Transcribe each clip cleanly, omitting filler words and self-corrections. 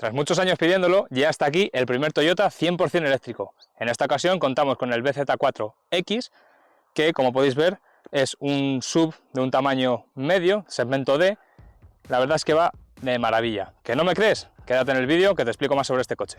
Tras muchos años pidiéndolo, ya está aquí el primer Toyota 100% eléctrico. En esta ocasión contamos con el BZ4X, que como podéis ver es un SUV de un tamaño medio, segmento D. La verdad es que va de maravilla. ¿Que no me crees? Quédate en el vídeo que te explico más sobre este coche.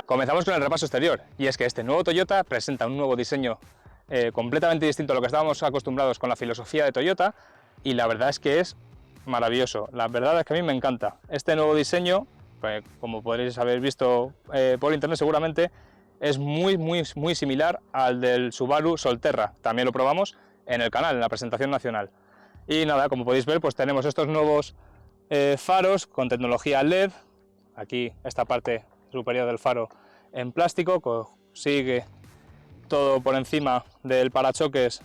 Comenzamos con el repaso exterior, y es que este nuevo Toyota presenta un nuevo diseño completamente distinto a lo que estábamos acostumbrados con la filosofía de Toyota, y la verdad es que es maravilloso. La verdad es que a mí me encanta. Este nuevo diseño, pues, como podréis haber visto por internet seguramente, es muy similar al del Subaru Solterra. También lo probamos en el canal, en la presentación nacional. Y nada, como podéis ver, pues tenemos estos nuevos faros con tecnología LED. Aquí esta parte superior del faro en plástico, sigue todo por encima del parachoques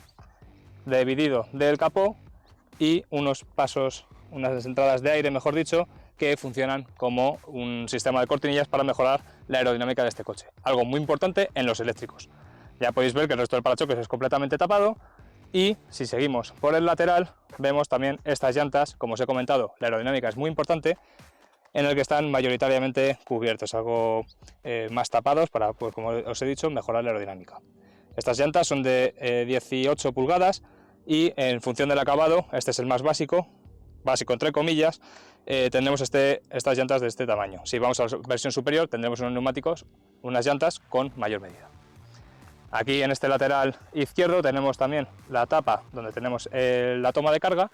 dividido del capó, y unos pasos, unas entradas de aire, mejor dicho, que funcionan como un sistema de cortinillas para mejorar la aerodinámica de este coche. Algo muy importante en los eléctricos. Ya podéis ver que el resto del parachoques es completamente tapado, y si seguimos por el lateral vemos también estas llantas. Como os he comentado, la aerodinámica es muy importante, en el que están mayoritariamente cubiertos, algo más tapados para, pues, como os he dicho, mejorar la aerodinámica. Estas llantas son de 18 pulgadas y en función del acabado, este es el más básico entre comillas, tendremos estas llantas de este tamaño. Si vamos a la versión superior tendremos unos neumáticos, unas llantas con mayor medida. Aquí en este lateral izquierdo tenemos también la tapa donde tenemos la toma de carga,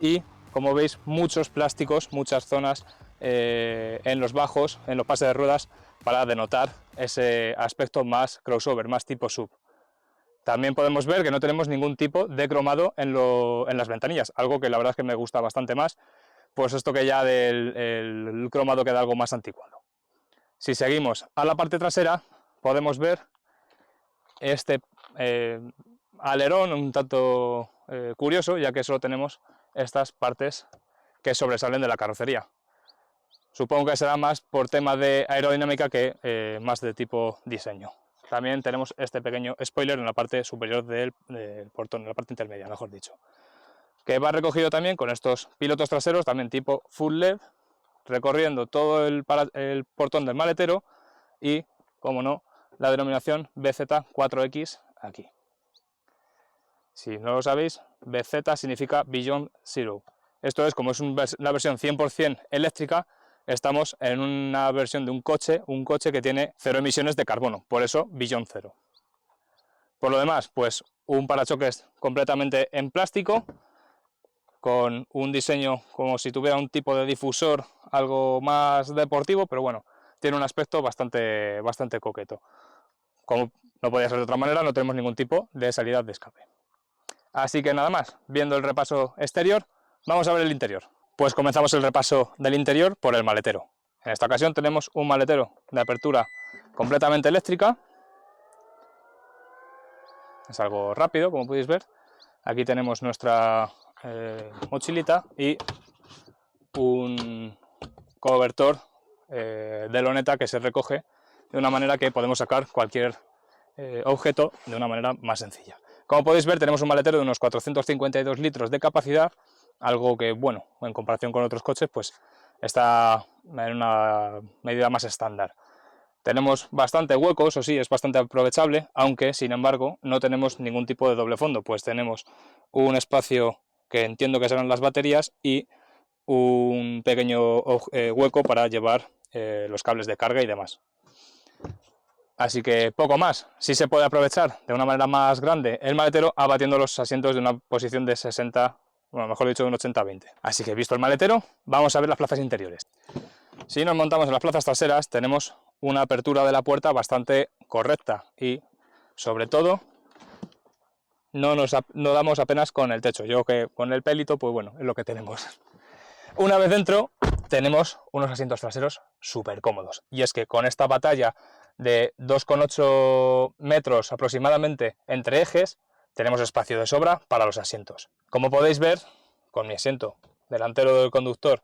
y como veis muchos plásticos, muchas zonas en los bajos, en los pases de ruedas, para denotar ese aspecto más crossover, más tipo SUV. También podemos ver que no tenemos ningún tipo de cromado en las ventanillas, algo que la verdad es que me gusta bastante más, pues esto que ya el cromado queda algo más anticuado. Si seguimos a la parte trasera podemos ver este alerón un tanto curioso, ya que solo tenemos estas partes que sobresalen de la carrocería. Supongo que será más por tema de aerodinámica que más de tipo diseño. También tenemos este pequeño spoiler en la parte superior del portón, en la parte intermedia, mejor dicho, que va recogido también con estos pilotos traseros, también tipo full LED, recorriendo todo el portón del maletero, y, como no, la denominación BZ4X aquí. Si no lo sabéis, BZ significa Beyond Zero. Esto es, como es una versión 100% eléctrica, estamos en una versión de un coche que tiene cero emisiones de carbono, por eso Beyond Zero. Por lo demás, pues un parachoques completamente en plástico, con un diseño como si tuviera un tipo de difusor algo más deportivo, pero bueno, tiene un aspecto bastante coqueto. Como no podía ser de otra manera, no tenemos ningún tipo de salida de escape. Así que nada más, viendo el repaso exterior, vamos a ver el interior. Pues comenzamos el repaso del interior por el maletero. En esta ocasión tenemos un maletero de apertura completamente eléctrica. Es algo rápido, como podéis ver. Aquí tenemos nuestra mochilita y un cobertor de loneta que se recoge de una manera que podemos sacar cualquier objeto de una manera más sencilla. Como podéis ver, tenemos un maletero de unos 452 litros de capacidad, algo que, bueno, en comparación con otros coches, pues está en una medida más estándar. Tenemos bastante hueco, eso sí, es bastante aprovechable, aunque, sin embargo, no tenemos ningún tipo de doble fondo, pues tenemos un espacio que entiendo que serán las baterías y un pequeño hueco para llevar los cables de carga y demás. Así que poco más. Sí se puede aprovechar de una manera más grande el maletero abatiendo los asientos de una posición de 60, bueno, mejor dicho, de un 80-20. Así que visto el maletero, vamos a ver las plazas interiores. Si nos montamos en las plazas traseras, tenemos una apertura de la puerta bastante correcta y, sobre todo, no damos apenas con el techo. Yo que con el pelito, pues bueno, es lo que tenemos. Una vez dentro, tenemos unos asientos traseros súper cómodos. Y es que con esta batalla de 2,8 metros aproximadamente entre ejes, tenemos espacio de sobra para los asientos. Como podéis ver, con mi asiento delantero del conductor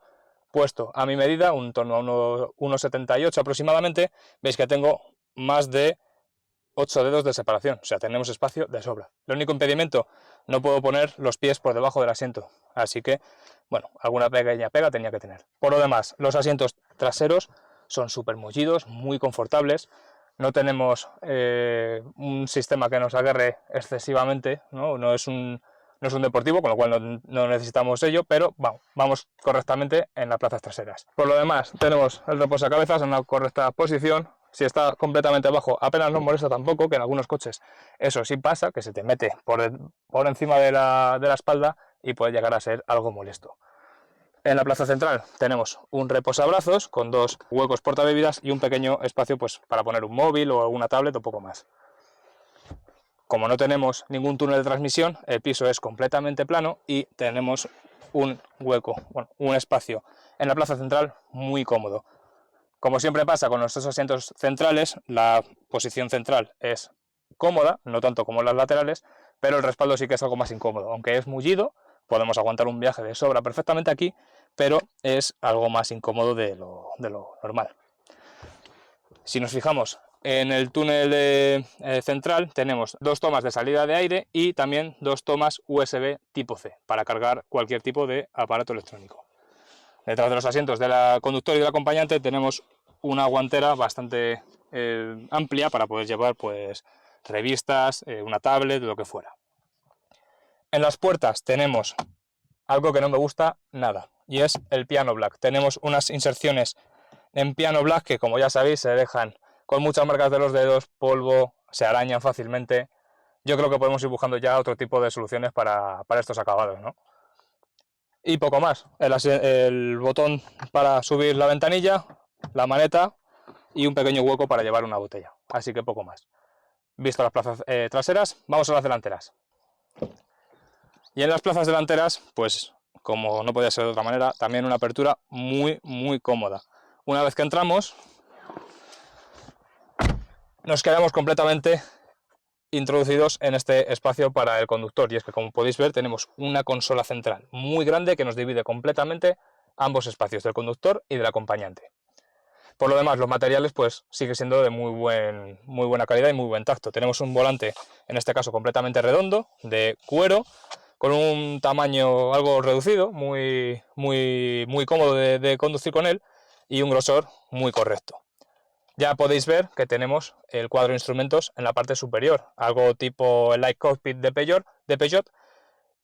puesto a mi medida, en torno a 1,78 aproximadamente, veis que tengo más de 8 dedos de separación, o sea, tenemos espacio de sobra. El único impedimento, no puedo poner los pies por debajo del asiento, así que, bueno, alguna pequeña pega tenía que tener. Por lo demás, los asientos traseros son súper mullidos, muy confortables, no tenemos un sistema que nos agarre excesivamente, no es un deportivo, con lo cual no necesitamos ello, pero vamos correctamente en las plazas traseras. Por lo demás, tenemos el reposacabezas en una correcta posición. Si está completamente abajo, apenas nos molesta tampoco, que en algunos coches eso sí pasa, que se te mete por encima de la espalda y puede llegar a ser algo molesto. En la plaza central tenemos un reposabrazos con 2 huecos portabebidas y un pequeño espacio pues, para poner un móvil o alguna tablet o poco más. Como no tenemos ningún túnel de transmisión, el piso es completamente plano y tenemos un hueco, un espacio en la plaza central muy cómodo. Como siempre pasa con nuestros asientos centrales, la posición central es cómoda, no tanto como las laterales, pero el respaldo sí que es algo más incómodo. Aunque es mullido, podemos aguantar un viaje de sobra perfectamente aquí, pero es algo más incómodo de lo normal. Si nos fijamos en el túnel central, tenemos 2 tomas de salida de aire y también 2 tomas USB tipo C para cargar cualquier tipo de aparato electrónico. Detrás de los asientos del conductor y del acompañante tenemos una guantera bastante amplia para poder llevar pues, revistas, una tablet, lo que fuera. En las puertas tenemos algo que no me gusta nada, y es el piano black. Tenemos unas inserciones en piano black que, como ya sabéis, se dejan con muchas marcas de los dedos, polvo, se arañan fácilmente. Yo creo que podemos ir buscando ya otro tipo de soluciones para estos acabados, ¿no? Y poco más, el botón para subir la ventanilla, la maneta y un pequeño hueco para llevar una botella, así que poco más. Visto las plazas traseras, vamos a las delanteras. Y en las plazas delanteras, pues como no podía ser de otra manera, también una apertura muy cómoda. Una vez que entramos, nos quedamos completamente introducidos en este espacio para el conductor, y es que, como podéis ver, tenemos una consola central muy grande que nos divide completamente ambos espacios, del conductor y del acompañante. Por lo demás, los materiales pues sigue siendo de muy buena calidad y muy buen tacto. Tenemos un volante, en este caso completamente redondo, de cuero, con un tamaño algo reducido, muy cómodo de conducir con él, y un grosor muy correcto. Ya podéis ver que tenemos el cuadro de instrumentos en la parte superior, algo tipo el Light Cockpit de Peugeot,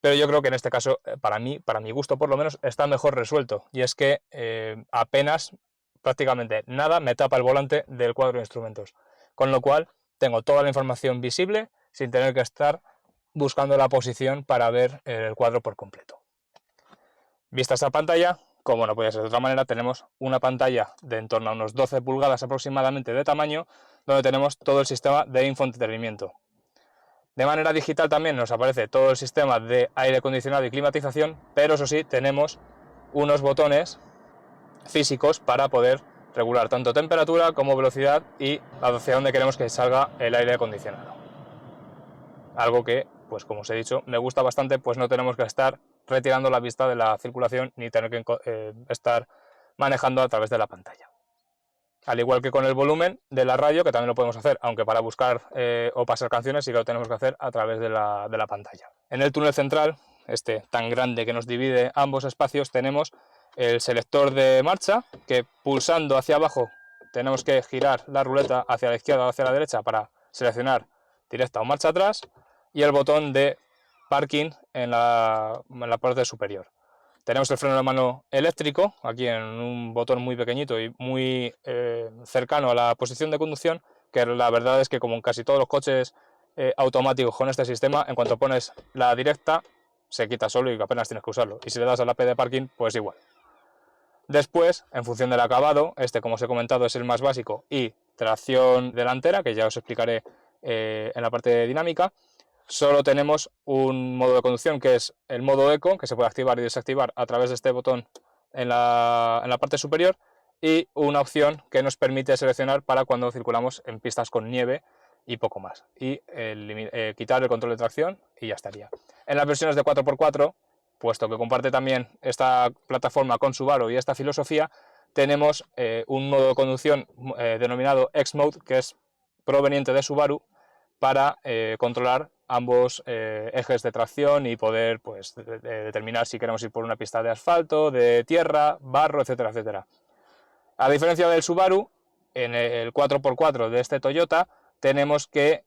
pero yo creo que en este caso, para mi gusto por lo menos, está mejor resuelto, y es que apenas, prácticamente nada, me tapa el volante del cuadro de instrumentos, con lo cual tengo toda la información visible sin tener que estar buscando la posición para ver el cuadro por completo. Vista esta pantalla, como no podía ser de otra manera, tenemos una pantalla de en torno a unos 12 pulgadas aproximadamente de tamaño, donde tenemos todo el sistema de infoentretenimiento. De manera digital también nos aparece todo el sistema de aire acondicionado y climatización, pero eso sí, tenemos unos botones físicos para poder regular tanto temperatura como velocidad y hacia dónde queremos que salga el aire acondicionado. Algo que, pues como os he dicho, me gusta bastante, pues no tenemos que estar retirando la vista de la circulación ni tener que estar manejando a través de la pantalla. Al igual que con el volumen de la radio, que también lo podemos hacer, aunque para buscar o pasar canciones sí que lo tenemos que hacer a través de la pantalla. En el túnel central, este tan grande que nos divide ambos espacios, tenemos el selector de marcha, que pulsando hacia abajo tenemos que girar la ruleta hacia la izquierda o hacia la derecha para seleccionar directa o marcha atrás, y el botón de parking en la parte superior. Tenemos el freno de mano eléctrico, aquí en un botón muy pequeñito y muy cercano a la posición de conducción, que la verdad es que, como en casi todos los coches automáticos con este sistema, en cuanto pones la directa, se quita solo y apenas tienes que usarlo. Y si le das a la P de parking, pues igual. Después, en función del acabado, este, como os he comentado, es el más básico, y tracción delantera, que ya os explicaré en la parte dinámica. Solo tenemos un modo de conducción, que es el modo eco, que se puede activar y desactivar a través de este botón en la parte superior, y una opción que nos permite seleccionar para cuando circulamos en pistas con nieve y poco más, y quitar el control de tracción y ya estaría. En las versiones de 4x4, puesto que comparte también esta plataforma con Subaru y esta filosofía, tenemos un modo de conducción denominado X-Mode, que es proveniente de Subaru, para controlar ambos ejes de tracción y poder pues, determinar si queremos ir por una pista de asfalto, de tierra, barro, etcétera, etcétera. A diferencia del Subaru, en el 4x4 de este Toyota tenemos que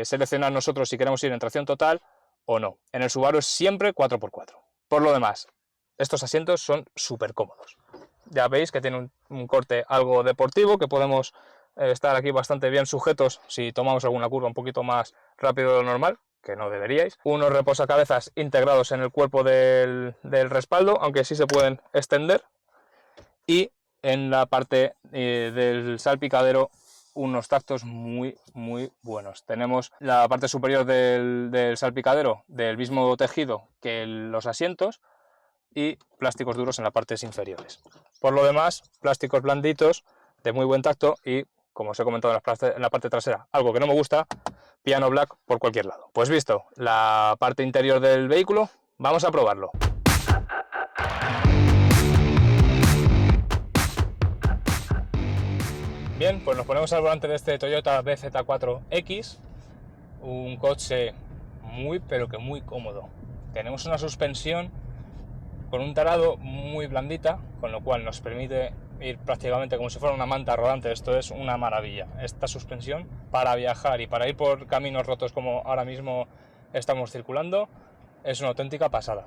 seleccionar nosotros si queremos ir en tracción total o no. En el Subaru es siempre 4x4. Por lo demás, estos asientos son súper cómodos. Ya veis que tiene un corte algo deportivo, que podemos estar aquí bastante bien sujetos si tomamos alguna curva un poquito más rápido de lo normal, que no deberíais. Unos reposacabezas integrados en el cuerpo del respaldo, aunque sí se pueden extender. Y en la parte del salpicadero unos tactos muy buenos. Tenemos la parte superior del salpicadero del mismo tejido que los asientos y plásticos duros en las partes inferiores. Por lo demás, plásticos blanditos de muy buen tacto y, como os he comentado en la parte trasera, algo que no me gusta, piano black por cualquier lado. Pues visto la parte interior del vehículo, vamos a probarlo. Bien, pues nos ponemos al volante de este Toyota BZ4X, un coche pero que muy cómodo. Tenemos una suspensión con un tarado muy blandita, con lo cual nos permite ir prácticamente como si fuera una manta rodante. Esto es una maravilla. Esta suspensión para viajar y para ir por caminos rotos como ahora mismo estamos circulando es una auténtica pasada.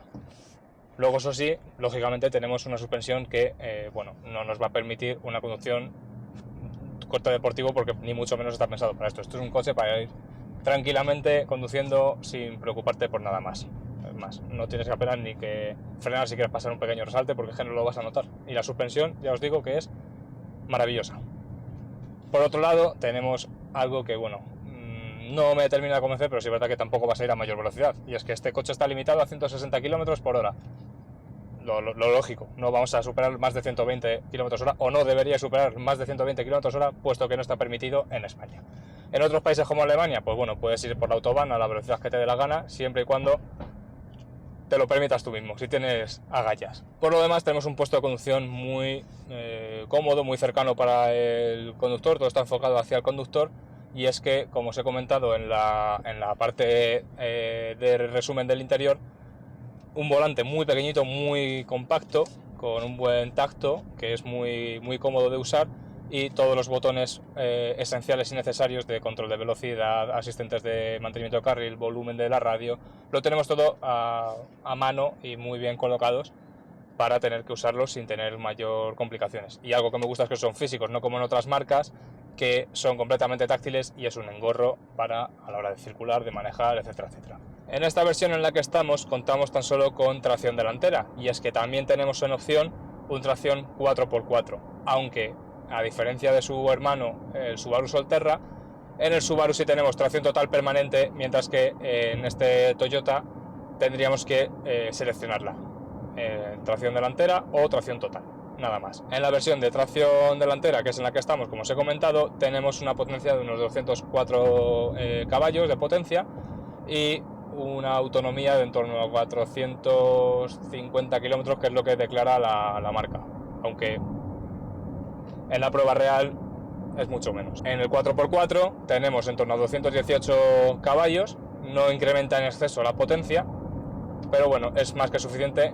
Luego, eso sí, lógicamente tenemos una suspensión que bueno, no nos va a permitir una conducción corte deportivo porque ni mucho menos está pensado para esto. Esto es un coche para ir tranquilamente conduciendo sin preocuparte por nada más. Es más, no tienes que apenas ni que frenar si quieres pasar un pequeño resalte porque es que no lo vas a notar. Y la suspensión, ya os digo que es maravillosa. Por otro lado, tenemos algo que, bueno, no me termina de convencer, pero sí es verdad que tampoco vas a ir a mayor velocidad. Y es que este coche está limitado a 160 km por hora. Lo lógico, no vamos a superar más de 120 km/h o no debería superar más de 120 km/h puesto que no está permitido en España. En otros países como Alemania, pues bueno, puedes ir por la autobahn a la velocidad que te dé la gana, siempre y cuando te lo permitas tú mismo, si tienes agallas. Por lo demás, tenemos un puesto de conducción muy cómodo, muy cercano para el conductor, todo está enfocado hacia el conductor, y es que, como os he comentado en la parte de resumen del interior, un volante muy pequeñito, muy compacto, con un buen tacto, que es muy cómodo de usar, y todos los botones esenciales y necesarios de control de velocidad, asistentes de mantenimiento de carril, volumen de la radio, lo tenemos todo a mano y muy bien colocados para tener que usarlos sin tener mayor complicaciones. Y algo que me gusta es que son físicos, no como en otras marcas, que son completamente táctiles y es un engorro a la hora de circular, de manejar, etcétera, etcétera. En esta versión en la que estamos contamos tan solo con tracción delantera, y es que también tenemos en opción un tracción 4x4, aunque a diferencia de su hermano el Subaru Solterra, en el Subaru sí tenemos tracción total permanente, mientras que en este Toyota tendríamos que seleccionarla, tracción delantera o tracción total, nada más. En la versión de tracción delantera, que es en la que estamos, como os he comentado, tenemos una potencia de unos 204 caballos de potencia y una autonomía de en torno a 450 kilómetros, que es lo que declara la marca, aunque en la prueba real es mucho menos. En el 4x4 tenemos en torno a 218 caballos, no incrementa en exceso la potencia, pero bueno, es más que suficiente.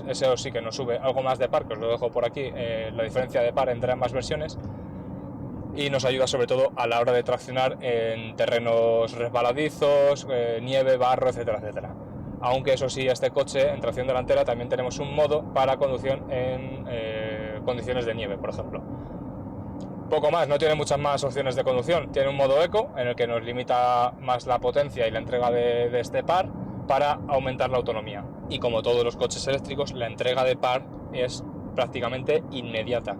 Eso sí que nos sube algo más de par, que os lo dejo por aquí, la diferencia de par entre ambas versiones, y nos ayuda sobre todo a la hora de traccionar en terrenos resbaladizos, nieve, barro, etcétera, etcétera. Aunque eso sí, este coche en tracción delantera también tenemos un modo para conducción en condiciones de nieve, por ejemplo. Poco más, no tiene muchas más opciones de conducción. Tiene un modo eco en el que nos limita más la potencia y la entrega de este par para aumentar la autonomía. Y como todos los coches eléctricos, la entrega de par es prácticamente inmediata.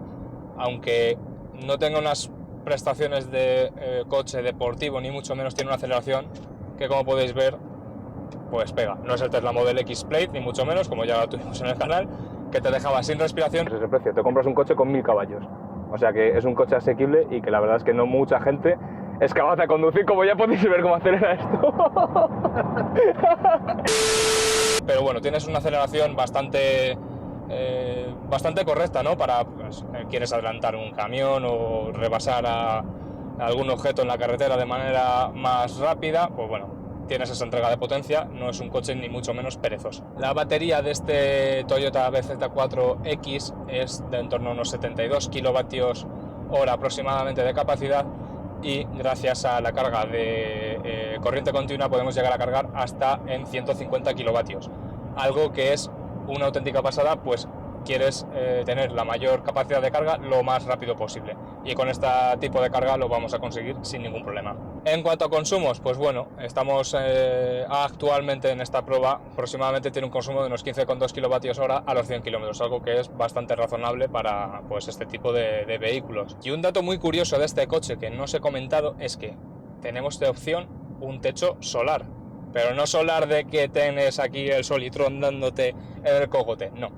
Aunque no tenga unas prestaciones de coche deportivo, ni mucho menos tiene una aceleración que, como podéis ver, pues pega. No es el Tesla Model X Plate, ni mucho menos, como ya lo tuvimos en el canal, que te dejaba sin respiración. Ese precio, te compras un coche con 1000 caballos. O sea que es un coche asequible y que la verdad es que no mucha gente es capaz de conducir, como ya podéis ver cómo acelera esto. Pero bueno, tienes una aceleración bastante correcta, ¿no? Para, pues, quieres adelantar un camión o rebasar a algún objeto en la carretera de manera más rápida, pues bueno, tienes esa entrega de potencia, no es un coche ni mucho menos perezoso. La batería de este Toyota BZ4X es de en torno a unos 72 kilovatios hora aproximadamente de capacidad, y gracias a la carga de corriente continua podemos llegar a cargar hasta en 150 kilovatios, algo que es una auténtica pasada, pues quieres tener la mayor capacidad de carga lo más rápido posible, y con este tipo de carga lo vamos a conseguir sin ningún problema. En cuanto a consumos, pues bueno, estamos actualmente en esta prueba, aproximadamente tiene un consumo de unos 15,2 kilovatios hora a los 100 kilómetros, algo que es bastante razonable para pues este tipo de vehículos. Y un dato muy curioso de este coche que no os he comentado es que tenemos de opción un techo solar, pero no solar de que tienes aquí el solitrón dándote en el cogote, no.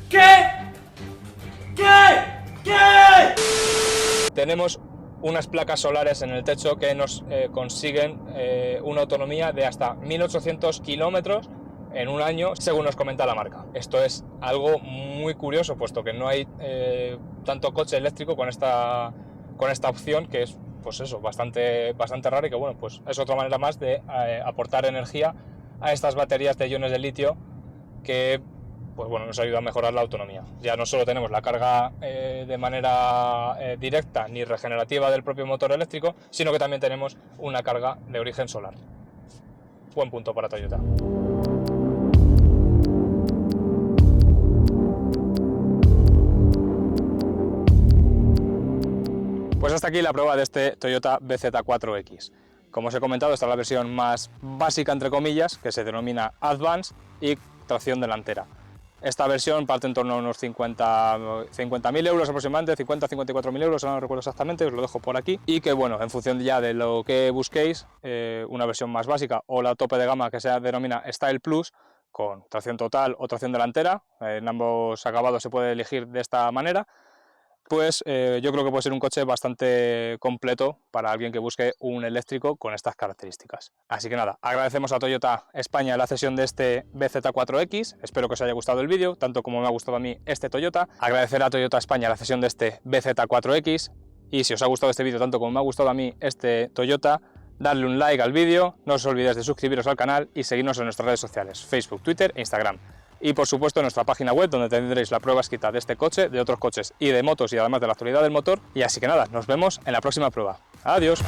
¿Qué? Tenemos unas placas solares en el techo que nos consiguen una autonomía de hasta 1800 kilómetros en un año, según nos comenta la marca. Esto es algo muy curioso, puesto que no hay tanto coche eléctrico con esta opción, que es pues eso, bastante raro, y que bueno, pues es otra manera más de aportar energía a estas baterías de iones de litio que pues bueno, nos ayuda a mejorar la autonomía. Ya no solo tenemos la carga de manera directa ni regenerativa del propio motor eléctrico, sino que también tenemos una carga de origen solar. Buen punto para Toyota. Pues hasta aquí la prueba de este Toyota BZ4X. Como os he comentado, esta es la versión más básica, entre comillas, que se denomina Advance y tracción delantera. Esta versión parte en torno a unos 50.000 euros aproximadamente, 50-54.000 euros, no recuerdo exactamente, os lo dejo por aquí. Y que bueno, en función ya de lo que busquéis, una versión más básica o la tope de gama que se denomina Style Plus, con tracción total o tracción delantera, en ambos acabados se puede elegir de esta manera, pues yo creo que puede ser un coche bastante completo para alguien que busque un eléctrico con estas características. Así que nada, agradecemos a Toyota España la cesión de este BZ4X, espero que os haya gustado el vídeo, tanto como me ha gustado a mí este Toyota. Agradecer a Toyota España la cesión de este BZ4X, y si os ha gustado este vídeo tanto como me ha gustado a mí este Toyota, darle un like al vídeo, no os olvidéis de suscribiros al canal y seguirnos en nuestras redes sociales, Facebook, Twitter e Instagram. Y por supuesto en nuestra página web, donde tendréis la prueba escrita de este coche, de otros coches y de motos, y además de la actualidad del motor. Y así que nada, nos vemos en la próxima prueba. ¡Adiós!